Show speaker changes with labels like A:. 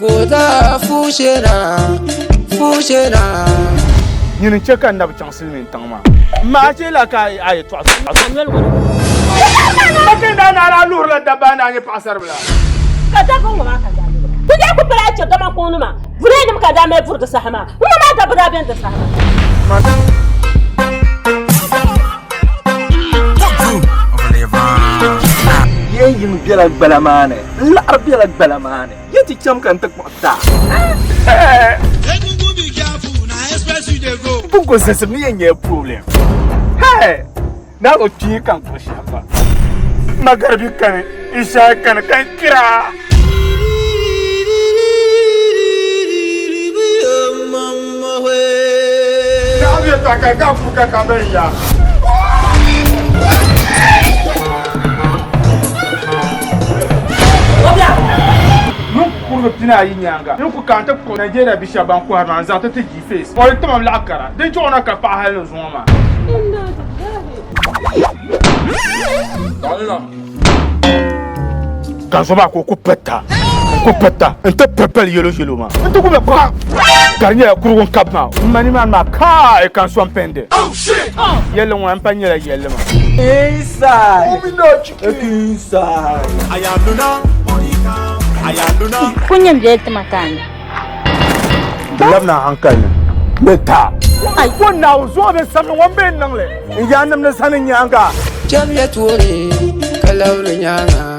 A: goda fushera
B: yin ce kan nab chang silmin tangma ma ce la ka ay to makin da na ra lur la dabana ni pasar bla
C: ka ta ko ma ka da ku je ku fara ce da ma ko numa vure nim ka da mai furta sahama kuma ma ta bada ben ta sahama
D: yin biela balamane la biela balamane yeti cham kan tak mata
B: bugo se mi yenye problem hey na o ti kan ko shafa magarbi kan isha kan kira na bi ta ka fuka ka beriya kurgo tina yi nyanga ku kanta ko Nigeria bisha ban ko har za ta tigi face o tamam la akara den to ona ka pa halo zoma kan so ba ko petta ente pepel yelo ma ente ko be bra garnya kurgo kapma mani man ma ka e kan so pende oh shit yelo wan pa nyela yelo ma
D: inside
E: ayanduna kunyan da yake makani
B: labna hankali meta ai wannan zo be sanin wambe nan le in ya nan sanin yanga
A: jam ya tuore kalawre nyanga